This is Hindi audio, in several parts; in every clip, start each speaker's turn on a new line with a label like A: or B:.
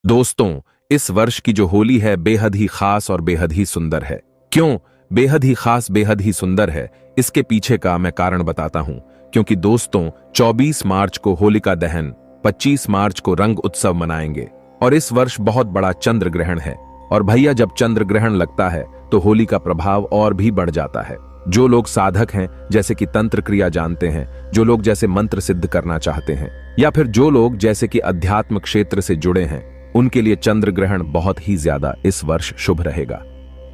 A: दोस्तों, इस वर्ष की जो होली है बेहद ही खास और बेहद ही सुंदर है। क्यों बेहद ही खास, बेहद ही सुंदर है, इसके पीछे का मैं कारण बताता हूं। क्योंकि दोस्तों, 24 मार्च को होलिका दहन, 25 मार्च को रंग उत्सव मनाएंगे और इस वर्ष बहुत बड़ा चंद्र ग्रहण है। और भैया, जब चंद्र ग्रहण लगता है तो होली का प्रभाव और भी बढ़ जाता है। जो लोग साधक हैं, जैसे कि तंत्र क्रिया जानते हैं, जो लोग जैसे मंत्र सिद्ध करना चाहते हैं, या फिर जो लोग जैसे कि अध्यात्म क्षेत्र से जुड़े हैं, उनके लिए चंद्र ग्रहण बहुत ही ज्यादा इस वर्ष शुभ रहेगा।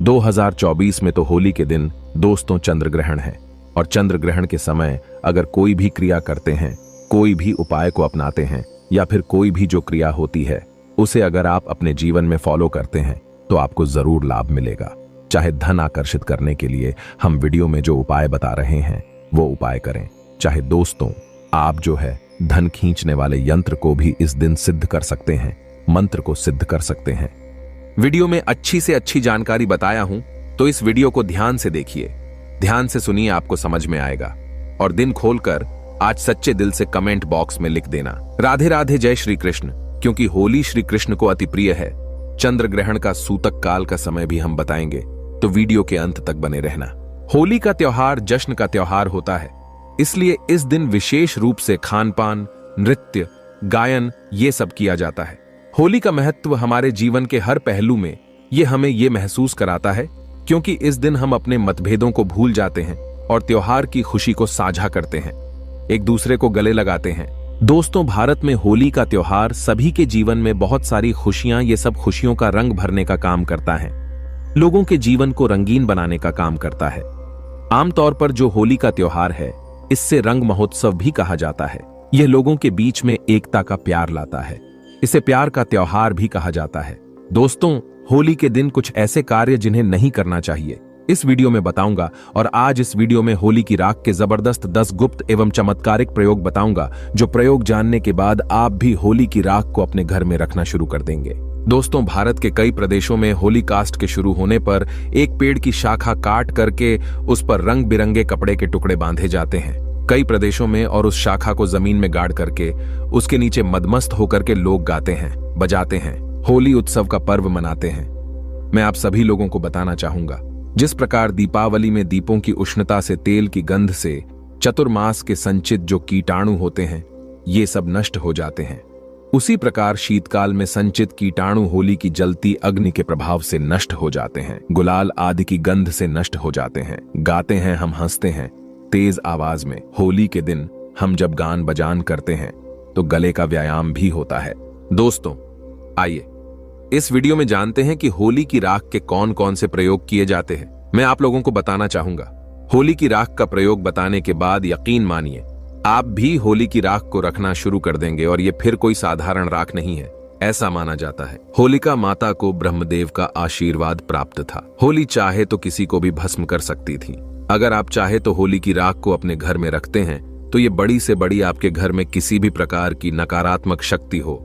A: 2024 में तो होली के दिन दोस्तों चंद्र ग्रहण है और चंद्र ग्रहण के समय अगर कोई भी क्रिया करते हैं, कोई भी उपाय को अपनाते हैं, या फिर कोई भी जो क्रिया होती है उसे अगर आप अपने जीवन में फॉलो करते हैं तो आपको जरूर लाभ मिलेगा। चाहे धन आकर्षित करने के लिए हम वीडियो में जो उपाय बता रहे हैं वो उपाय करें, चाहे दोस्तों आप जो है धन खींचने वाले यंत्र को भी इस दिन सिद्ध कर सकते हैं, मंत्र को सिद्ध कर सकते हैं। वीडियो में अच्छी से अच्छी जानकारी बताया हूं, तो इस वीडियो को ध्यान से देखिए, ध्यान से सुनिए, आपको समझ में आएगा। और दिन खोलकर आज सच्चे दिल से कमेंट बॉक्स में लिख देना राधे राधे, जय श्री कृष्ण, क्योंकि होली श्री कृष्ण को अति प्रिय है। चंद्र ग्रहण का सूतक काल का समय भी हम बताएंगे, तो वीडियो के अंत तक बने रहना। होली का त्योहार जश्न का त्योहार होता है, इसलिए इस दिन विशेष रूप से खान पान, नृत्य, गायन ये सब किया जाता है। होली का महत्व हमारे जीवन के हर पहलू में ये हमें ये महसूस कराता है, क्योंकि इस दिन हम अपने मतभेदों को भूल जाते हैं और त्योहार की खुशी को साझा करते हैं, एक दूसरे को गले लगाते हैं। दोस्तों, भारत में होली का त्योहार सभी के जीवन में बहुत सारी खुशियां, ये सब खुशियों का रंग भरने का काम करता है, लोगों के जीवन को रंगीन बनाने का काम करता है। आमतौर पर जो होली का त्योहार है, इससे रंग महोत्सव भी कहा जाता है। यह लोगों के बीच में एकता का प्यार लाता है, इसे प्यार का त्योहार भी कहा जाता है। दोस्तों, होली के दिन कुछ ऐसे कार्य जिन्हें नहीं करना चाहिए, इस वीडियो में बताऊंगा। और आज इस वीडियो में होली की राख के जबरदस्त 10 गुप्त एवं चमत्कारिक प्रयोग बताऊंगा, जो प्रयोग जानने के बाद आप भी होली की राख को अपने घर में रखना शुरू कर देंगे। दोस्तों, भारत के कई प्रदेशों में होली कास्ट के शुरू होने पर एक पेड़ की शाखा काट करके उस पर रंग बिरंगे कपड़े के टुकड़े बांधे जाते हैं। कई प्रदेशों में और उस शाखा को जमीन में गाड़ करके उसके नीचे मदमस्त होकर के लोग गाते हैं, बजाते हैं, होली उत्सव का पर्व मनाते हैं। मैं आप सभी लोगों को बताना चाहूंगा, जिस प्रकार दीपावली में दीपों की उष्णता से, तेल की गंध से चतुर्मास के संचित जो कीटाणु होते हैं ये सब नष्ट हो जाते हैं, उसी प्रकार शीतकाल में संचित कीटाणु होली की जलती अग्नि के प्रभाव से नष्ट हो जाते हैं, गुलाल आदि की गंध से नष्ट हो जाते हैं। गाते हैं, हम हंसते हैं तेज आवाज में। होली के दिन हम जब गान बजान करते हैं तो गले का व्यायाम भी होता है। दोस्तों, आइए इस वीडियो में जानते हैं कि होली की राख के कौन कौन से प्रयोग किए जाते हैं। मैं आप लोगों को बताना चाहूंगा। होली की राख का प्रयोग बताने के बाद यकीन मानिए आप भी होली की राख को रखना शुरू कर देंगे, और ये फिर कोई साधारण राख नहीं है। ऐसा माना जाता है होलिका माता को ब्रह्मदेव का आशीर्वाद प्राप्त था। होली चाहे तो किसी को भी भस्म कर सकती थी। अगर आप चाहे तो होली की राख को अपने घर में रखते हैं तो ये बड़ी से बड़ी आपके घर में किसी भी प्रकार की नकारात्मक शक्ति हो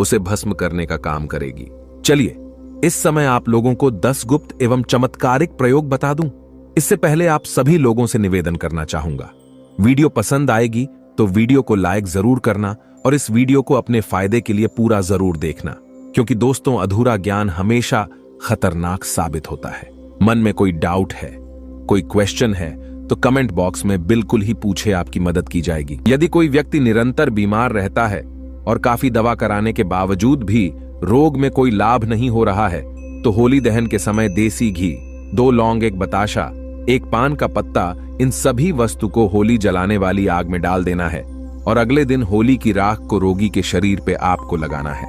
A: उसे भस्म करने का काम करेगी। चलिए इस समय आप लोगों को 10 गुप्त एवं चमत्कारिक प्रयोग बता दूं। इससे पहले आप सभी लोगों से निवेदन करना चाहूंगा, वीडियो पसंद आएगी तो वीडियो को लाइक जरूर करना और इस वीडियो को अपने फायदे के लिए पूरा जरूर देखना, क्योंकि दोस्तों अधूरा ज्ञान हमेशा खतरनाक साबित होता है। मन में कोई डाउट है, कोई क्वेश्चन है तो कमेंट बॉक्स में बिल्कुल ही पूछे, आपकी मदद की जाएगी। यदि कोई व्यक्ति निरंतर बीमार रहता है और काफी दवा कराने के बावजूद भी रोग में कोई लाभ नहीं हो रहा है, तो होली दहन के समय देसी घी, 2 लौंग, 1 बताशा, 1 पान का पत्ता, इन सभी वस्तु को होली जलाने वाली आग में डाल देना है और अगले दिन होली की राख को रोगी के शरीर पे आपको लगाना है।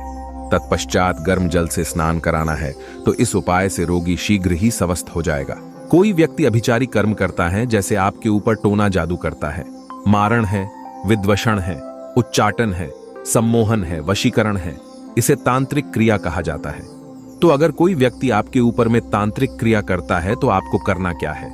A: तत्पश्चात गर्म जल से स्नान कराना है, तो इस उपाय से रोगी शीघ्र ही स्वस्थ हो जाएगा। कोई व्यक्ति अभिचारी कर्म करता है, जैसे आपके ऊपर टोना जादू करता है, मारण है, विद्वषण है, उच्चाटन है, सम्मोहन है, वशीकरण है, इसे तांत्रिक क्रिया कहा जाता है। तो अगर कोई व्यक्ति आपके ऊपर में तांत्रिक क्रिया करता है तो आपको करना क्या है?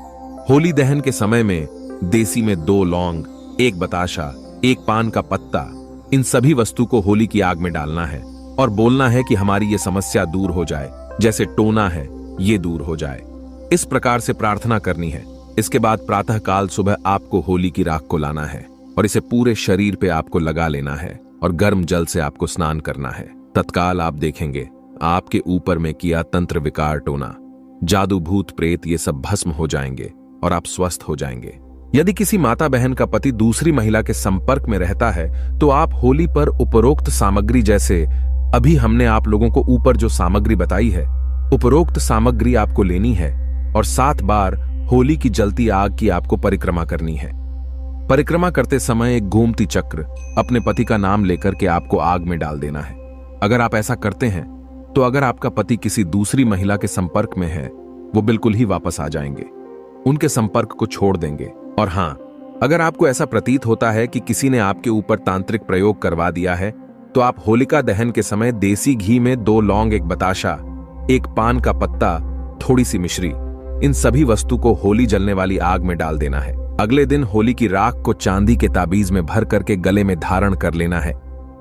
A: होली दहन के समय में देसी में 2 लौंग, 1 बताशा, 1 पान का पत्ता, इन सभी वस्तु को होली की आग में डालना है और बोलना है कि हमारी ये समस्या दूर हो जाए, जैसे टोना है ये दूर हो जाए। इस प्रकार से प्रार्थना करनी है। इसके बाद प्रातः काल सुबह आपको होली की राख को लाना है और इसे पूरे शरीर पे आपको लगा लेना है और गर्म जल से आपको स्नान करना है। तत्काल आप देखेंगे आपके ऊपर में किया तंत्र विकार टोना, जादू भूत प्रेत ये सब भस्म हो जाएंगे और आप स्वस्थ हो जाएंगे। यदि किसी माता बहन का पति दूसरी महिला के संपर्क में रहता है तो आप होली पर उपरोक्त सामग्री, जैसे अभी हमने आप लोगों को ऊपर जो सामग्री बताई है, उपरोक्त सामग्री आपको लेनी है और 7 बार होली की जलती आग की आपको परिक्रमा करनी है। परिक्रमा करते समय एक घूमती चक्र अपने पति का नाम लेकर के आपको आग में डाल देना है। अगर आप ऐसा करते हैं तो अगर आपका पति किसी दूसरी महिला के संपर्क में है, वो बिल्कुल ही वापस आ जाएंगे, उनके संपर्क को छोड़ देंगे। और हां, अगर आपको ऐसा प्रतीत होता है कि किसी ने आपके ऊपर तांत्रिक प्रयोग करवा दिया है, तो आप होलिका दहन के समय देसी घी में 2 लौंग, 1 बताशा, 1 पान का पत्ता, थोड़ी सी मिश्री, इन सभी वस्तु को होली जलने वाली आग में डाल देना है। अगले दिन होली की राख को चांदी के ताबीज में भर करके गले में धारण कर लेना है,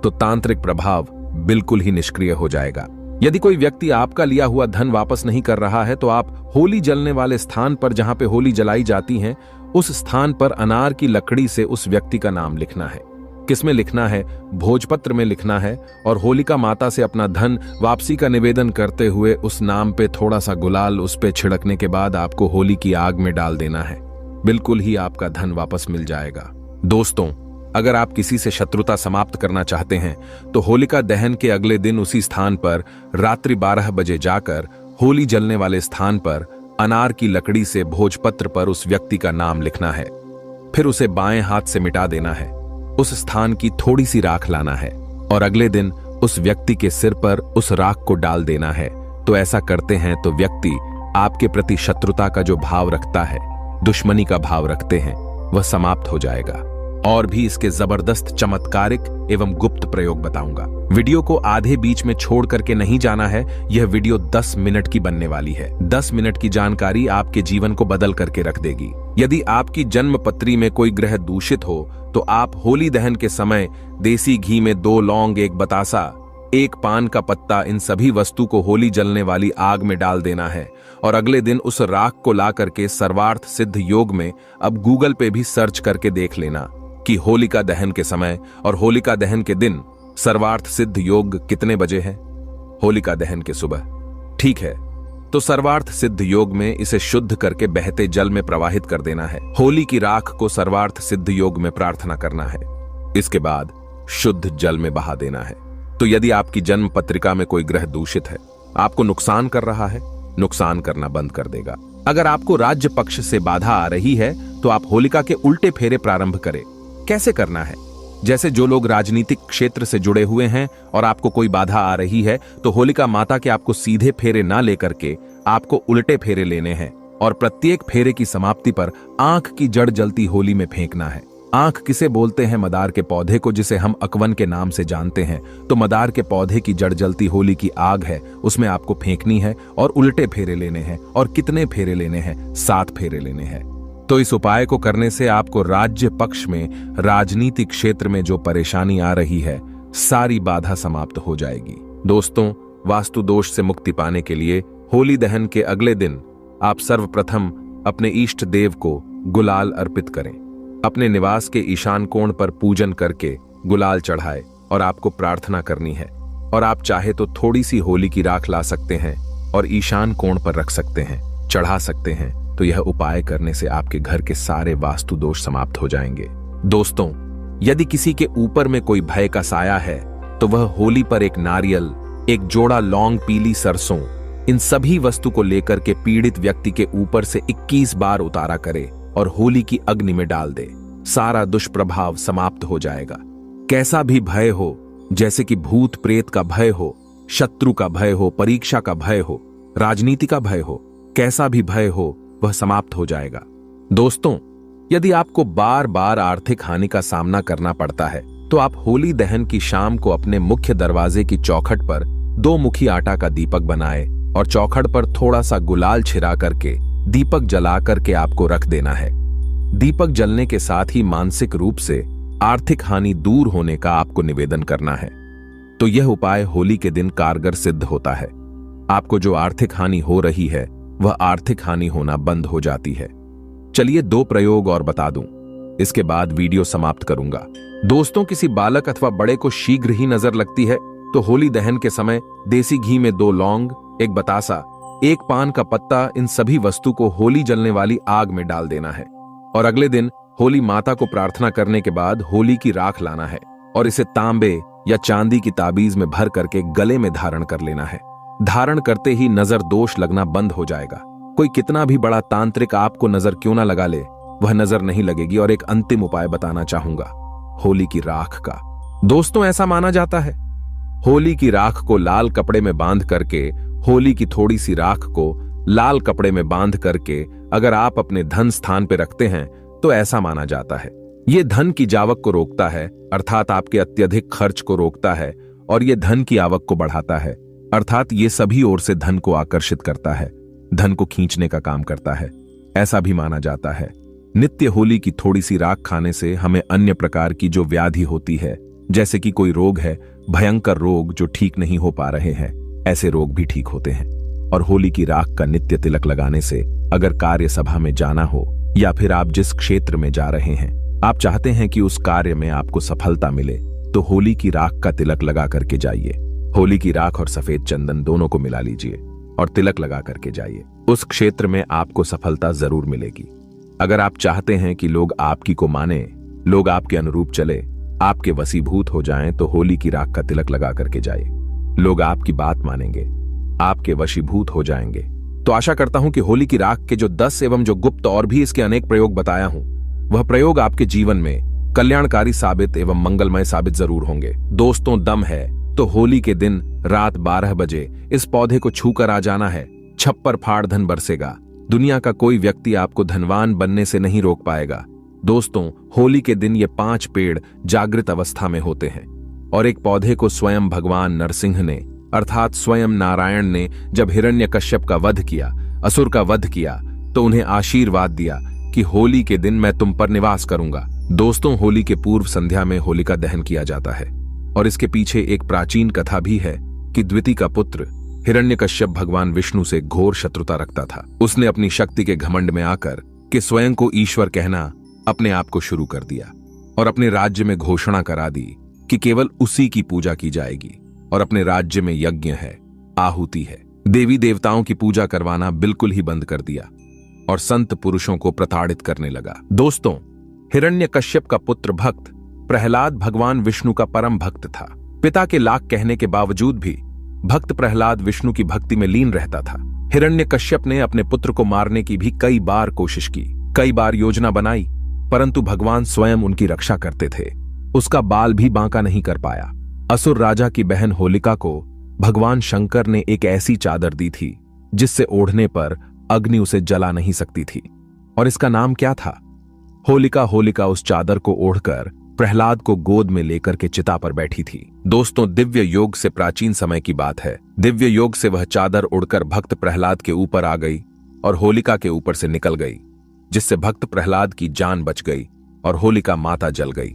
A: तो तांत्रिक प्रभाव बिल्कुल ही निष्क्रिय हो जाएगा। यदि कोई व्यक्ति आपका लिया हुआ धन वापस नहीं कर रहा है तो आप होली जलने वाले स्थान पर, जहां पे होली जलाई जाती है, उस स्थान पर अनार की लकड़ी से उस व्यक्ति का नाम लिखना है। किसमें लिखना है? भोजपत्र में लिखना है और होलिका माता से अपना धन वापसी का निवेदन करते हुए उस नाम पे थोड़ा सा गुलाल उस पे छिड़कने के बाद आपको होली की आग में डाल देना है। बिल्कुल ही आपका धन वापस मिल जाएगा। दोस्तों, अगर आप किसी से शत्रुता समाप्त करना चाहते हैं तो होलिका दहन के अगले दिन उसी स्थान पर रात्रि 12 बजे जाकर होली जलने वाले स्थान पर अनार की लकड़ी से भोजपत्र पर उस व्यक्ति का नाम लिखना है। फिर उसे बाएं हाथ से मिटा देना है। उस स्थान की थोड़ी सी राख लाना है और अगले दिन उस व्यक्ति के सिर पर उस राख को डाल देना है। तो ऐसा करते हैं तो व्यक्ति आपके प्रति शत्रुता का जो भाव रखता है, दुश्मनी का भाव रखते हैं, वह समाप्त हो जाएगा। और भी इसके जबरदस्त चमत्कारिक एवं गुप्त प्रयोग बताऊंगा। वीडियो को आधे बीच में छोड़ करके नहीं जाना है। यह वीडियो 10 मिनट की बनने वाली है। 10 मिनट की जानकारी आपके जीवन को बदल करके रख देगी। यदि आपकी जन्म पत्री में कोई ग्रह दूषित हो तो आप होली दहन के समय देसी घी में 2 लौंग, 1 बतासा, 1 पान का पत्ता, इन सभी वस्तु को होली जलने वाली आग में डाल देना है और अगले दिन उस राख को ला करके सर्वार्थ सिद्ध योग में, अब गूगल पे भी सर्च करके देख लेना कि होलिका दहन के समय और होलिका दहन के दिन सर्वार्थ सिद्ध योग कितने बजे है। होलिका दहन के सुबह, ठीक है, तो सर्वार्थ सिद्ध योग में इसे शुद्ध करके बहते जल में प्रवाहित कर देना है। होली की राख को सर्वार्थ सिद्ध योग में प्रार्थना करना है। इसके बाद शुद्ध जल में बहा देना है। तो यदि आपकी जन्म पत्रिका में कोई ग्रह दूषित है, आपको नुकसान कर रहा है, नुकसान करना बंद कर देगा। अगर आपको राज्य पक्ष से बाधा आ रही है तो आप होलिका के उल्टे फेरे प्रारंभ करें। कैसे करना है? जैसे जो लोग राजनीतिक क्षेत्र से जुड़े हुए हैं और आपको कोई बाधा आ रही है तो होलिका माता के आपको सीधे फेरे ना लेकर के आपको उल्टे फेरे लेने हैं और प्रत्येक फेरे की समाप्ति पर आंख की जड़ जलती होली में फेंकना है। आंख किसे बोलते हैं? मदार के पौधे को, जिसे हम अकवन के नाम से जानते हैं। तो मदार के पौधे की जड़ जलती होली की आग है, उसमें आपको फेंकनी है और उल्टे फेरे लेने हैं। और कितने फेरे लेने हैं? 7 फेरे लेने हैं। तो इस उपाय को करने से आपको राज्य पक्ष में, राजनीतिक क्षेत्र में जो परेशानी आ रही है, सारी बाधा समाप्त हो जाएगी। दोस्तों, वास्तु दोष से मुक्ति पाने के लिए होली दहन के अगले दिन आप सर्वप्रथम अपने इष्ट देव को गुलाल अर्पित करें। अपने निवास के ईशान कोण पर पूजन करके गुलाल चढ़ाए और आपको प्रार्थना करनी है। और आप चाहे तो थोड़ी सी होली की राख ला सकते हैं और ईशान कोण पर रख सकते हैं, चढ़ा सकते हैं। तो यह उपाय करने से आपके घर के सारे वास्तु दोष समाप्त हो जाएंगे। दोस्तों, यदि किसी के ऊपर में कोई भय का साया है तो वह होली पर एक नारियल, एक जोड़ा लौंग, पीली सरसों, इन सभी वस्तु को लेकर के पीड़ित व्यक्ति के ऊपर से 21 बार उतारा करे और होली की अग्नि में डाल दे। सारा दुष्प्रभाव समाप्त हो जाएगा। कैसा भी भय हो, जैसे कि भूत प्रेत का भय हो, शत्रु का भय हो, परीक्षा का भय हो, राजनीति का भय हो, कैसा भी भय हो, वह समाप्त हो जाएगा। दोस्तों, यदि आपको बार बार आर्थिक हानि का सामना करना पड़ता है तो आप होली दहन की शाम को अपने मुख्य दरवाजे की चौखट पर 2 मुखी आटा का दीपक बनाए और चौखट पर थोड़ा सा गुलाल छिड़ा करके दीपक जला करके आपको रख देना है। दीपक जलने के साथ ही मानसिक रूप से आर्थिक हानि दूर होने का आपको निवेदन करना है। तो यह उपाय होली के दिन कारगर सिद्ध होता है। आपको जो आर्थिक हानि हो रही है वह आर्थिक हानि होना बंद हो जाती है। चलिए 2 प्रयोग और बता दूं, इसके बाद वीडियो समाप्त करूंगा। दोस्तों, किसी बालक अथवा बड़े को शीघ्र ही नजर लगती है तो होली दहन के समय देसी घी में 2 लौंग, एक बतासा, एक पान का पत्ता, इन सभी वस्तु को होली जलने वाली आग में डाल देना है। और अगले दिन होली माता को प्रार्थना करने के बाद होली की राख लाना है और इसे तांबे या चांदी की ताबीज में भर करके गले में धारण कर लेना है। धारण करते ही नजर दोष लगना बंद हो जाएगा। कोई कितना भी बड़ा तांत्रिक आपको नजर क्यों ना लगा ले, वह नजर नहीं लगेगी। और एक अंतिम उपाय बताना चाहूंगा, होली की राख का। दोस्तों, ऐसा माना जाता है होली की राख को लाल कपड़े में बांध करके, होली की थोड़ी सी राख को लाल कपड़े में बांध करके अगर आप अपने धन स्थान पर रखते हैं तो ऐसा माना जाता है यह धन की जावक को रोकता है, अर्थात आपके अत्यधिक खर्च को रोकता है, और यह धन की आवक को बढ़ाता है, अर्थात ये सभी ओर से धन को आकर्षित करता है, धन को खींचने का काम करता है। ऐसा भी माना जाता है नित्य होली की थोड़ी सी राख खाने से हमें अन्य प्रकार की जो व्याधि होती है, जैसे कि कोई रोग है, भयंकर रोग जो ठीक नहीं हो पा रहे हैं, ऐसे रोग भी ठीक होते हैं। और होली की राख का नित्य तिलक लगाने से अगर कार्य सभा में जाना हो या फिर आप जिस क्षेत्र में जा रहे हैं, आप चाहते हैं कि उस कार्य में आपको सफलता मिले, तो होली की राख का तिलक लगा करके जाइए। होली की राख और सफेद चंदन दोनों को मिला लीजिए और तिलक लगा करके जाइए। उस क्षेत्र में आपको सफलता जरूर मिलेगी। अगर आप चाहते हैं कि लोग आपकी को माने, लोग आपके अनुरूप चले, आपके वशीभूत हो जाएं, तो होली की राख का तिलक लगा करके जाइए। लोग आपकी बात मानेंगे, आपके वशीभूत हो जाएंगे। तो आशा करता हूं कि होली की राख के जो 10 एवं जो गुप्त और भी इसके अनेक प्रयोग बताया हूं, वह प्रयोग आपके जीवन में कल्याणकारी साबित एवं मंगलमय साबित जरूर होंगे। दोस्तों, दम है तो होली के दिन रात 12 बजे इस पौधे को छूकर आ जाना है। छप्पर फाड़ धन बरसेगा। दुनिया का कोई व्यक्ति आपको धनवान बनने से नहीं रोक पाएगा। दोस्तों, होली के दिन ये 5 पेड़ जागृत अवस्था में होते हैं और एक पौधे को स्वयं भगवान नरसिंह ने, अर्थात स्वयं नारायण ने जब हिरण्यकश्यप का वध किया, असुर का वध किया, तो उन्हें आशीर्वाद दिया कि होली के दिन मैं तुम पर निवास करूंगा। दोस्तों, होली के पूर्व संध्या में होलिका दहन किया जाता है और इसके पीछे एक प्राचीन कथा भी है कि द्विति का पुत्र हिरण्यकश्यप भगवान विष्णु से घोर शत्रुता रखता था। उसने अपनी शक्ति के घमंड में आकर के स्वयं को ईश्वर कहना अपने आप को शुरू कर दिया और अपने राज्य में घोषणा करा दी कि केवल उसी की पूजा की जाएगी। और अपने राज्य में यज्ञ है, आहुति है, देवी देवताओं की पूजा करवाना बिल्कुल ही बंद कर दिया और संत पुरुषों को प्रताड़ित करने लगा। दोस्तों, हिरण्यकश्यप का पुत्र भक्त प्रहलाद भगवान विष्णु का परम भक्त था। पिता के लाख कहने के बावजूद भी भक्त प्रहलाद विष्णु की भक्ति में लीन रहता था। हिरण्यकश्यप ने अपने पुत्र को मारने की भी कई बार कोशिश की, कई बार योजना बनाई, परंतु भगवान स्वयं उनकी रक्षा करते थे। उसका बाल भी बांका नहीं कर पाया। असुर राजा की बहन होलिका को भगवान शंकर ने एक ऐसी चादर दी थी जिससे ओढ़ने पर अग्नि उसे जला नहीं सकती थी, और इसका नाम क्या था? होलिका। होलिका उस चादर को ओढ़कर प्रहलाद को गोद में लेकर के चिता पर बैठी थी। दोस्तों, दिव्य योग से प्राचीन समय की बात है। दिव्य योग से वह चादर उड़कर भक्त प्रहलाद के ऊपर आ गई और होलिका के ऊपर से निकल गई, जिससे भक्त प्रहलाद की जान बच गई और होलिका माता जल गई।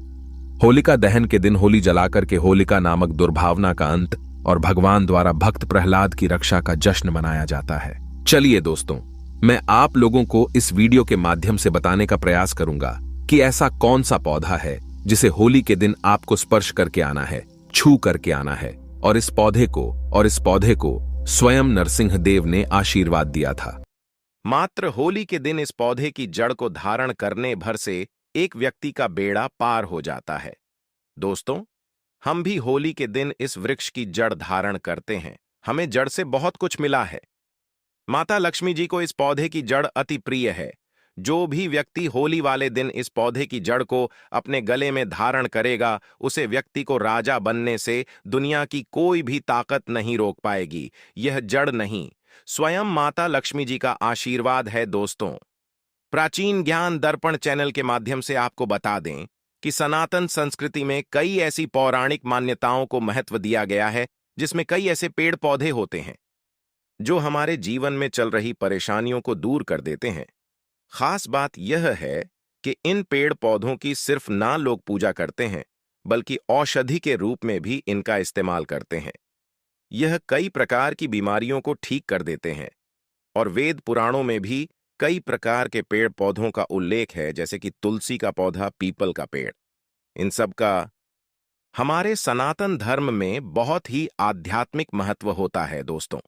A: होलिका दहन के दिन होली जलाकर के होलिका नामक दुर्भावना का अंत और भगवान द्वारा भक्त प्रहलाद की रक्षा का जश्न मनाया जाता है। चलिए दोस्तों, मैं आप लोगों को इस वीडियो के माध्यम से बताने का प्रयास करूंगा कि ऐसा कौन सा पौधा है जिसे होली के दिन आपको स्पर्श करके आना है, छू करके आना है, और इस पौधे को स्वयं नरसिंह देव ने आशीर्वाद दिया था।
B: मात्र होली के दिन इस पौधे की जड़ को धारण करने भर से एक व्यक्ति का बेड़ा पार हो जाता है। दोस्तों, हम भी होली के दिन इस वृक्ष की जड़ धारण करते हैं। हमें जड़ से बहुत कुछ मिला है। माता लक्ष्मी जी को इस पौधे की जड़ अति प्रिय है। जो भी व्यक्ति होली वाले दिन इस पौधे की जड़ को अपने गले में धारण करेगा, उसे व्यक्ति को राजा बनने से दुनिया की कोई भी ताकत नहीं रोक पाएगी। यह जड़ नहीं, स्वयं माता लक्ष्मी जी का आशीर्वाद है। दोस्तों, प्राचीन ज्ञान दर्पण चैनल के माध्यम से आपको बता दें कि सनातन संस्कृति में कई ऐसी पौराणिक मान्यताओं को महत्व दिया गया है, जिसमें कई ऐसे पेड़ पौधे होते हैं जो हमारे जीवन में चल रही परेशानियों को दूर कर देते हैं। खास बात यह है कि इन पेड़ पौधों की सिर्फ ना लोग पूजा करते हैं, बल्कि औषधि के रूप में भी इनका इस्तेमाल करते हैं। यह कई प्रकार की बीमारियों को ठीक कर देते हैं और वेद पुराणों में भी कई प्रकार के पेड़ पौधों का उल्लेख है, जैसे कि तुलसी का पौधा, पीपल का पेड़। इन सब का हमारे सनातन धर्म में बहुत ही आध्यात्मिक महत्व होता है दोस्तों।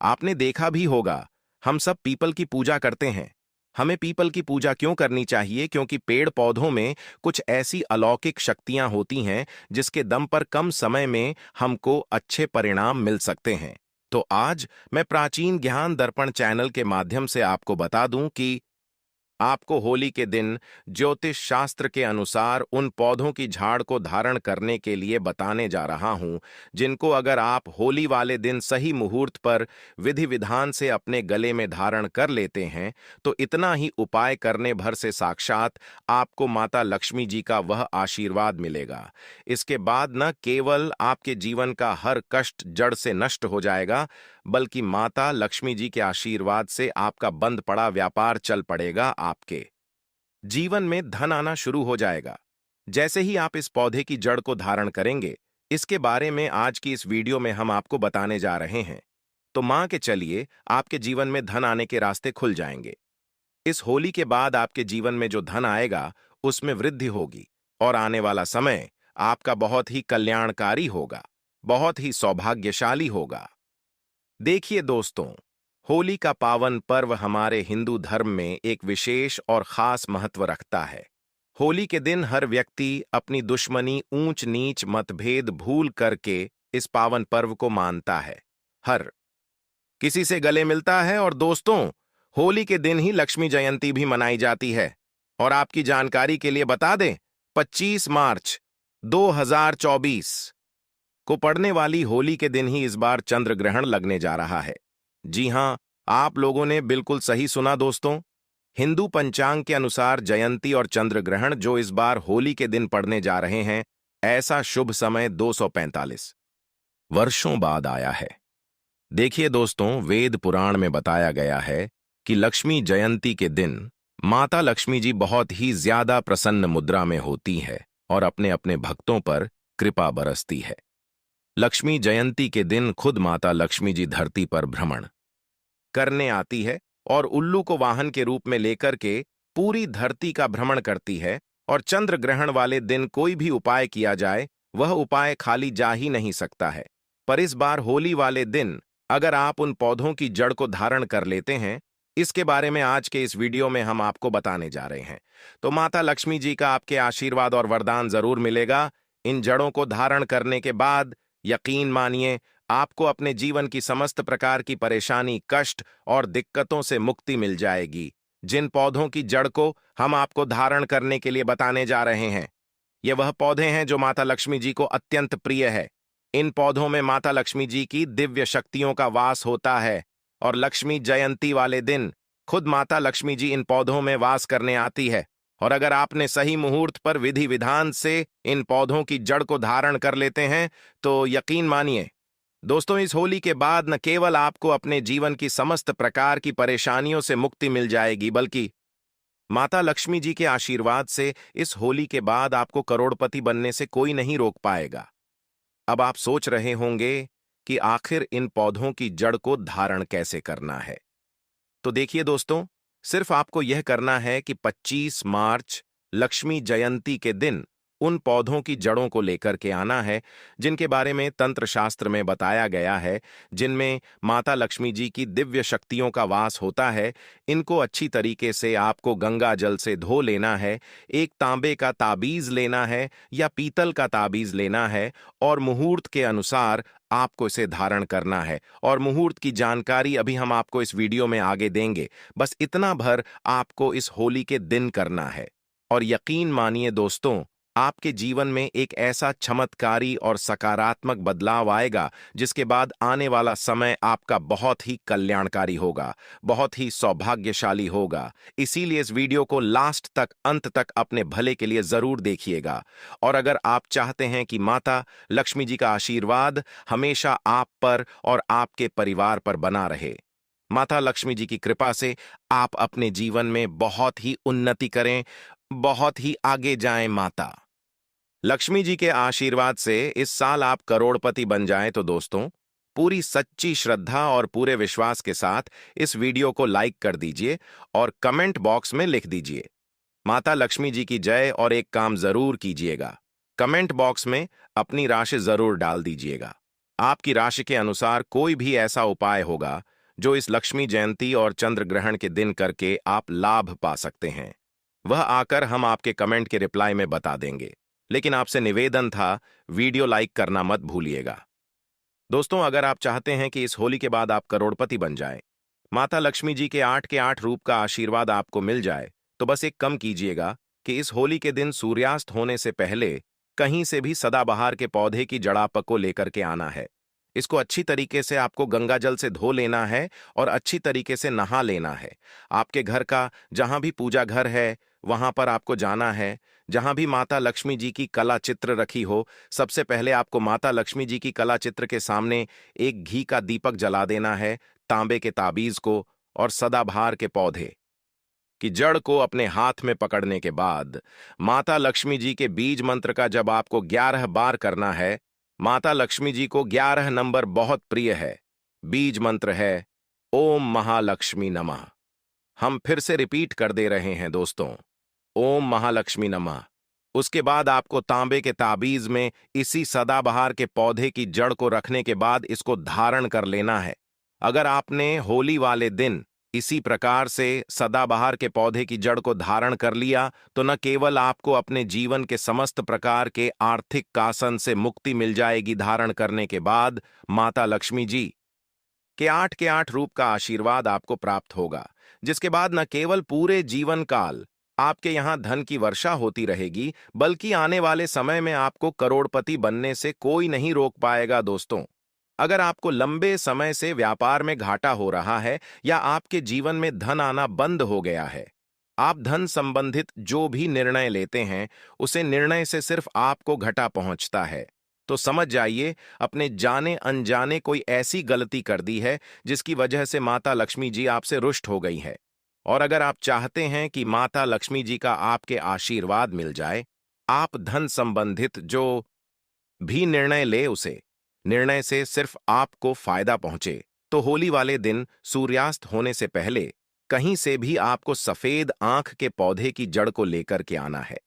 B: आपने देखा भी होगा, हम सब पीपल की पूजा करते हैं। हमें पीपल की पूजा क्यों करनी चाहिए? क्योंकि पेड़ पौधों में कुछ ऐसी अलौकिक शक्तियां होती हैं जिसके दम पर कम समय में हमको अच्छे परिणाम मिल सकते हैं। तो आज मैं प्राचीन ज्ञान दर्पण चैनल के माध्यम से आपको बता दूं कि आपको होली के दिन ज्योतिष शास्त्र के अनुसार उन पौधों की झाड़ को धारण करने के लिए बताने जा रहा हूं, जिनको अगर आप होली वाले दिन सही मुहूर्त पर विधि विधान से अपने गले में धारण कर लेते हैं तो इतना ही उपाय करने भर से साक्षात आपको माता लक्ष्मी जी का वह आशीर्वाद मिलेगा। इसके बाद न केवल आपके जीवन का हर कष्ट जड़ से नष्ट हो जाएगा, बल्कि माता लक्ष्मी जी के आशीर्वाद से आपका बंद पड़ा व्यापार चल पड़ेगा, आपके जीवन में धन आना शुरू हो जाएगा। जैसे ही आप इस पौधे की जड़ को धारण करेंगे, इसके बारे में आज की इस वीडियो में हम आपको बताने जा रहे हैं। तो मान के चलिए आपके जीवन में धन आने के रास्ते खुल जाएंगे। इस होली के बाद आपके जीवन में जो धन आएगा उसमें वृद्धि होगी और आने वाला समय आपका बहुत ही कल्याणकारी होगा, बहुत ही सौभाग्यशाली होगा। देखिए दोस्तों, होली का पावन पर्व हमारे हिंदू धर्म में एक विशेष और खास महत्व रखता है। होली के दिन हर व्यक्ति अपनी दुश्मनी, ऊंच नीच, मतभेद भूल करके इस पावन पर्व को मानता है। हर किसी से गले मिलता है और दोस्तों, होली के दिन ही लक्ष्मी जयंती भी मनाई जाती है। और आपकी जानकारी के लिए बता दें, 25 मार्च 2024 को पड़ने वाली होली के दिन ही इस बार चंद्र ग्रहण लगने जा रहा है। जी हां, आप लोगों ने बिल्कुल सही सुना दोस्तों। हिंदू पंचांग के अनुसार जयंती और चंद्र ग्रहण जो इस बार होली के दिन पड़ने जा रहे हैं, ऐसा शुभ समय 245 वर्षों बाद आया है। देखिए दोस्तों, वेद पुराण में बताया गया है कि लक्ष्मी जयंती के दिन माता लक्ष्मी जी बहुत ही ज्यादा प्रसन्न मुद्रा में होती है और अपने अपने भक्तों पर कृपा बरसती है। लक्ष्मी जयंती के दिन खुद माता लक्ष्मी जी धरती पर भ्रमण करने आती है और उल्लू को वाहन के रूप में लेकर के पूरी धरती का भ्रमण करती है। और चंद्र ग्रहण वाले दिन कोई भी उपाय किया जाए, वह उपाय खाली जा ही नहीं सकता है। पर इस बार होली वाले दिन अगर आप उन पौधों की जड़ को धारण कर लेते हैं, इसके बारे में आज के इस वीडियो में हम आपको बताने जा रहे हैं। तो माता लक्ष्मी जी का आपके आशीर्वाद और वरदान जरूर मिलेगा। इन जड़ों को धारण करने के बाद यकीन मानिए, आपको अपने जीवन की समस्त प्रकार की परेशानी, कष्ट और दिक्कतों से मुक्ति मिल जाएगी। जिन पौधों की जड़ को हम आपको धारण करने के लिए बताने जा रहे हैं, ये वह पौधे हैं जो माता लक्ष्मी जी को अत्यंत प्रिय है। इन पौधों में माता लक्ष्मी जी की दिव्य शक्तियों का वास होता है और लक्ष्मी जयंती वाले दिन खुद माता लक्ष्मी जी इन पौधों में वास करने आती है। और अगर आपने सही मुहूर्त पर विधि विधान से इन पौधों की जड़ को धारण कर लेते हैं तो यकीन मानिए दोस्तों, इस होली के बाद न केवल आपको अपने जीवन की समस्त प्रकार की परेशानियों से मुक्ति मिल जाएगी, बल्कि माता लक्ष्मी जी के आशीर्वाद से इस होली के बाद आपको करोड़पति बनने से कोई नहीं रोक पाएगा। अब आप सोच रहे होंगे कि आखिर इन पौधों की जड़ को धारण कैसे करना है। तो देखिए दोस्तों, सिर्फ आपको यह करना है कि 25 मार्च लक्ष्मी जयंती के दिन उन पौधों की जड़ों को लेकर के आना है जिनके बारे में तंत्र शास्त्र में बताया गया है, जिनमें माता लक्ष्मी जी की दिव्य शक्तियों का वास होता है। इनको अच्छी तरीके से आपको गंगा जल से धो लेना है, एक तांबे का ताबीज लेना है या पीतल का ताबीज लेना है और मुहूर्त के अनुसार आपको इसे धारण करना है। और मुहूर्त की जानकारी अभी हम आपको इस वीडियो में आगे देंगे। बस इतना भर आपको इस होली के दिन करना है और यकीन मानिए दोस्तों, आपके जीवन में एक ऐसा चमत्कारी और सकारात्मक बदलाव आएगा जिसके बाद आने वाला समय आपका बहुत ही कल्याणकारी होगा, बहुत ही सौभाग्यशाली होगा। इसीलिए इस वीडियो को लास्ट तक, अंत तक अपने भले के लिए जरूर देखिएगा। और अगर आप चाहते हैं कि माता लक्ष्मी जी का आशीर्वाद हमेशा आप पर और आपके परिवार पर बना रहे, माता लक्ष्मी जी की कृपा से आप अपने जीवन में बहुत ही उन्नति करें, बहुत ही आगे जाएं, माता लक्ष्मी जी के आशीर्वाद से इस साल आप करोड़पति बन जाएं, तो दोस्तों पूरी सच्ची श्रद्धा और पूरे विश्वास के साथ इस वीडियो को लाइक कर दीजिए और कमेंट बॉक्स में लिख दीजिए माता लक्ष्मी जी की जय, और एक काम जरूर कीजिएगा, कमेंट बॉक्स में अपनी राशि जरूर डाल दीजिएगा। आपकी राशि के अनुसार कोई भी ऐसा उपाय होगा जो इस लक्ष्मी जयंती और चंद्र ग्रहण के दिन करके आप लाभ पा सकते हैं, वह आकर हम आपके कमेंट के रिप्लाई में बता देंगे। लेकिन आपसे निवेदन था, वीडियो लाइक करना मत भूलिएगा। दोस्तों, अगर आप चाहते हैं कि इस होली के बाद आप करोड़पति बन जाएं, माता लक्ष्मी जी के 8 के 8 रूप का आशीर्वाद आपको मिल जाए, तो बस एक कम कीजिएगा कि इस होली के दिन सूर्यास्त होने से पहले कहीं से भी सदाबहार के पौधे की जड़ापक को लेकर के आना है। इसको अच्छी तरीके से आपको गंगा जल से धो लेना है और अच्छी तरीके से नहा लेना है। आपके घर का जहां भी पूजा घर है, वहां पर आपको जाना है। जहां भी माता लक्ष्मी जी की कला चित्र रखी हो, सबसे पहले आपको माता लक्ष्मी जी की कला चित्र के सामने एक घी का दीपक जला देना है, तांबे के ताबीज को और सदाबहार के पौधे की जड़ को अपने हाथ में पकड़ने के बाद माता लक्ष्मी जी के बीज मंत्र का जब आपको 11 बार करना है। माता लक्ष्मी जी को 11 नंबर बहुत प्रिय है। बीज मंत्र है ओम महालक्ष्मी नमः। हम फिर से रिपीट कर दे रहे हैं दोस्तों, ओम महालक्ष्मी नमः। उसके बाद आपको तांबे के ताबीज में इसी सदाबहार के पौधे की जड़ को रखने के बाद इसको धारण कर लेना है। अगर आपने होली वाले दिन इसी प्रकार से सदाबहार के पौधे की जड़ को धारण कर लिया, तो न केवल आपको अपने जीवन के समस्त प्रकार के आर्थिक कासन से मुक्ति मिल जाएगी धारण करने के बाद, माता लक्ष्मी जी के 8 रूप का आशीर्वाद आपको प्राप्त होगा, जिसके बाद न केवल पूरे जीवन काल आपके यहां धन की वर्षा होती रहेगी, बल्कि आने वाले समय में आपको करोड़पति बनने से कोई नहीं रोक पाएगा। दोस्तों, अगर आपको लंबे समय से व्यापार में घाटा हो रहा है या आपके जीवन में धन आना बंद हो गया है, आप धन संबंधित जो भी निर्णय लेते हैं उसे निर्णय से सिर्फ आपको घाटा पहुंचता है, तो समझ जाइए अपने जाने अनजाने कोई ऐसी गलती कर दी है जिसकी वजह से माता लक्ष्मी जी आपसे रुष्ट हो गई है। और अगर आप चाहते हैं कि माता लक्ष्मी जी का आपके आशीर्वाद मिल जाए, आप धन संबंधित जो भी निर्णय ले उसे निर्णय से सिर्फ आपको फायदा पहुंचे, तो होली वाले दिन सूर्यास्त होने से पहले कहीं से भी आपको सफेद आंख के पौधे की जड़ को लेकर के आना है।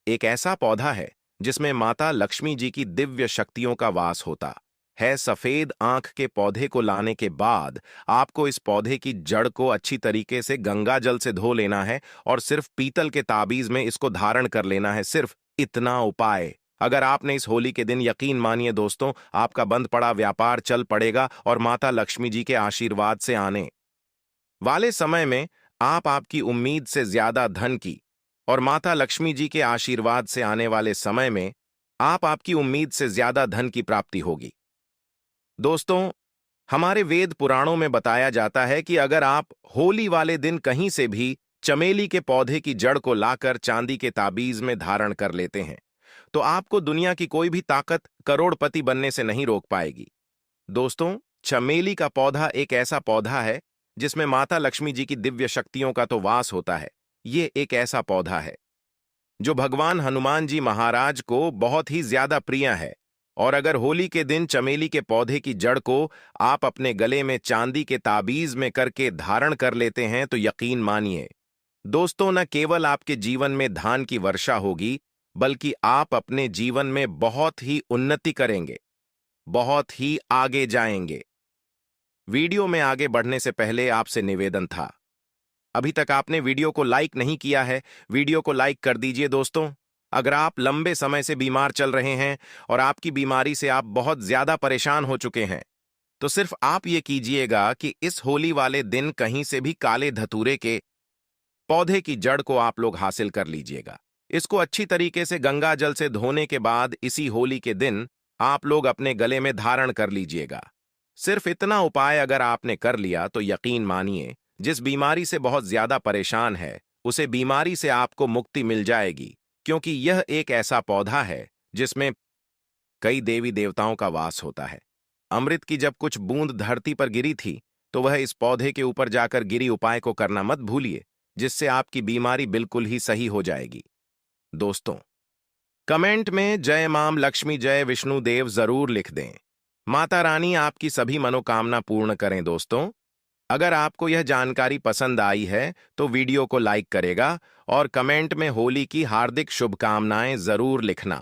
B: एक ऐसा पौधा है जिसमें माता लक्ष्मी जी की दिव्य शक्तियों का वास होता है। सफेद आंख के पौधे को लाने के बाद आपको इस पौधे की जड़ को अच्छी तरीके से गंगा जल से धो लेना है और सिर्फ पीतल के ताबीज में इसको धारण कर लेना है। सिर्फ इतना उपाय अगर आपने इस होली के दिन, यकीन मानिए दोस्तों, आपका बंद पड़ा व्यापार चल पड़ेगा और माता लक्ष्मी जी के आशीर्वाद से आने वाले समय में आप आपकी उम्मीद से ज्यादा धन की और माता लक्ष्मी जी के आशीर्वाद से आने वाले समय में आप आपकी उम्मीद से ज्यादा धन की प्राप्ति होगी। दोस्तों, हमारे वेद पुराणों में बताया जाता है कि अगर आप होली वाले दिन कहीं से भी चमेली के पौधे की जड़ को लाकर चांदी के ताबीज में धारण कर लेते हैं, तो आपको दुनिया की कोई भी ताकत करोड़पति बनने से नहीं रोक पाएगी। दोस्तों, चमेली का पौधा एक ऐसा पौधा है जिसमें माता लक्ष्मी जी की दिव्य शक्तियों का तो वास होता है। ये एक ऐसा पौधा है जो भगवान हनुमान जी महाराज को बहुत ही ज्यादा प्रिय है। और अगर होली के दिन चमेली के पौधे की जड़ को आप अपने गले में चांदी के ताबीज में करके धारण कर लेते हैं, तो यकीन मानिए दोस्तों, न केवल आपके जीवन में धन की वर्षा होगी, बल्कि आप अपने जीवन में बहुत ही उन्नति करेंगे, बहुत ही आगे जाएंगे। वीडियो में आगे बढ़ने से पहले आपसे निवेदन था, अभी तक आपने वीडियो को लाइक नहीं किया है, वीडियो को लाइक कर दीजिए। दोस्तों, अगर आप लंबे समय से बीमार चल रहे हैं और आपकी बीमारी से आप बहुत ज्यादा परेशान हो चुके हैं, तो सिर्फ आप ये कीजिएगा कि इस होली वाले दिन कहीं से भी काले धतूरे के पौधे की जड़ को आप लोग हासिल कर लीजिएगा। इसको अच्छी तरीके से गंगा जल से धोने के बाद इसी होली के दिन आप लोग अपने गले में धारण कर लीजिएगा। सिर्फ इतना उपाय अगर आपने कर लिया, तो यकीन मानिए जिस बीमारी से बहुत ज्यादा परेशान है उसे बीमारी से आपको मुक्ति मिल जाएगी, क्योंकि यह एक ऐसा पौधा है जिसमें कई देवी देवताओं का वास होता है। अमृत की जब कुछ बूंद धरती पर गिरी थी, तो वह इस पौधे के ऊपर जाकर गिरी। उपाय को करना मत भूलिए, जिससे आपकी बीमारी बिल्कुल ही सही हो जाएगी। दोस्तों, कमेंट में जय माम लक्ष्मी जय विष्णु देव जरूर लिख दें। माता रानी आपकी सभी मनोकामना पूर्ण करें। दोस्तों, अगर आपको यह जानकारी पसंद आई है तो वीडियो को लाइक करेगा और कमेंट में होली की हार्दिक शुभकामनाएं जरूर लिखना।